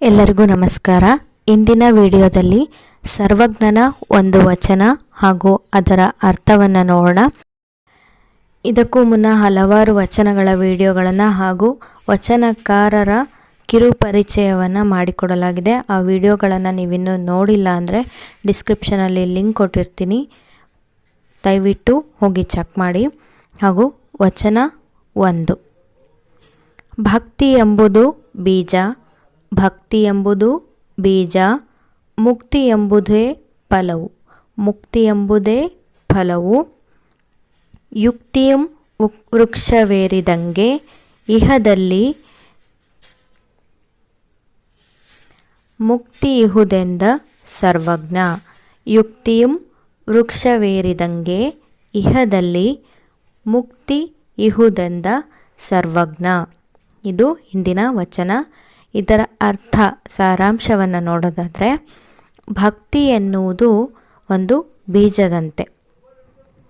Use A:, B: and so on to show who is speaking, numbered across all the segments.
A: ಎಲ್ಲರಿಗೂ ನಮಸ್ಕಾರ. ಇಂದಿನ ವಿಡಿಯೋದಲ್ಲಿ ಸರ್ವಜ್ಞನ ಒಂದು ವಚನ ಹಾಗೂ ಅದರ ಅರ್ಥವನ್ನು ನೋಡೋಣ. ಇದಕ್ಕೂ ಮುನ್ನ ಹಲವಾರು ವಚನಗಳ ವಿಡಿಯೋಗಳನ್ನು ಹಾಗೂ ವಚನಕಾರರ ಕಿರು ಪರಿಚಯವನ್ನು ಮಾಡಿಕೊಡಲಾಗಿದೆ. ಆ ವಿಡಿಯೋಗಳನ್ನು ನೀವಿನ್ನೂ ನೋಡಿಲ್ಲ ಅಂದರೆ ಡಿಸ್ಕ್ರಿಪ್ಷನಲ್ಲಿ ಲಿಂಕ್ ಕೊಟ್ಟಿರ್ತೀನಿ, ದಯವಿಟ್ಟು ಹೋಗಿ ಚೆಕ್ ಮಾಡಿ. ಹಾಗೂ ವಚನ 1, ಭಕ್ತಿ ಎಂಬುದು ಬೀಜ, ಭಕ್ತಿ ಎಂಬುದು ಬೀಜ, ಮುಕ್ತಿ ಎಂಬುದೇ ಫಲವು, ಮುಕ್ತಿ ಎಂಬುದೇ ಫಲವು, ಯುಕ್ತಿಯಂ ವೃಕ್ಷವೇರಿದಂಗೆ ಇಹದಲ್ಲಿ ಮುಕ್ತಿ ಇಹುದೆಂದ ಸರ್ವಜ್ಞ, ಯುಕ್ತಿಯಂ ವೃಕ್ಷವೇರಿದಂಗೆ ಇಹದಲ್ಲಿ ಮುಕ್ತಿ ಇಹುದೆಂದ ಸರ್ವಜ್ಞ. ಇದು ಇಂದಿನ ವಚನ. ಇದರ ಅರ್ಥ ಸಾರಾಂಶವನ್ನು ನೋಡೋದಾದರೆ, ಭಕ್ತಿ ಎನ್ನುವುದು ಒಂದು ಬೀಜದಂತೆ,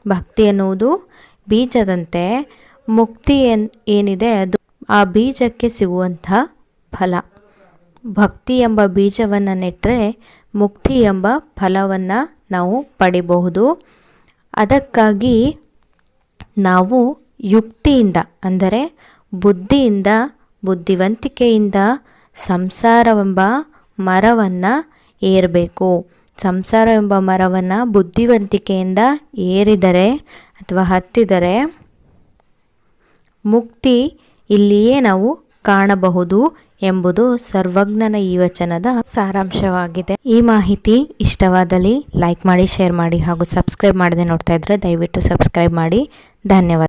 A: ಭಕ್ತಿ ಎನ್ನುವುದು ಬೀಜದಂತೆ, ಮುಕ್ತಿ ಏನಿದೆ ಅದು ಆ ಬೀಜಕ್ಕೆ ಸಿಗುವಂಥ ಫಲ. ಭಕ್ತಿ ಎಂಬ ಬೀಜವನ್ನು ನೆಟ್ಟರೆ ಮುಕ್ತಿ ಎಂಬ ಫಲವನ್ನು ನಾವು ಪಡಿಬಹುದು. ಅದಕ್ಕಾಗಿ ನಾವು ಯುಕ್ತಿಯಿಂದ ಅಂದರೆ ಬುದ್ಧಿಯಿಂದ, ಬುದ್ಧಿವಂತಿಕೆಯಿಂದ ಸಂಸಾರವೆಂಬ ಮರವನ್ನು ಏರಬೇಕು. ಸಂಸಾರವೆಂಬ ಮರವನ್ನು ಬುದ್ಧಿವಂತಿಕೆಯಿಂದ ಏರಿದರೆ ಅಥವಾ ಹತ್ತಿದರೆ ಮುಕ್ತಿ ಇಲ್ಲಿಯೇ ನಾವು ಕಾಣಬಹುದು ಎಂಬುದು ಸರ್ವಜ್ಞನ ಈ ವಚನದ ಸಾರಾಂಶವಾಗಿದೆ. ಈ ಮಾಹಿತಿ ಇಷ್ಟವಾದಲ್ಲಿ ಲೈಕ್ ಮಾಡಿ, ಶೇರ್ ಮಾಡಿ ಹಾಗೂ ಸಬ್ಸ್ಕ್ರೈಬ್ ಮಾಡದೆ ನೋಡ್ತಾ ಇದ್ದರೆ ದಯವಿಟ್ಟು ಸಬ್ಸ್ಕ್ರೈಬ್ ಮಾಡಿ. ಧನ್ಯವಾದ.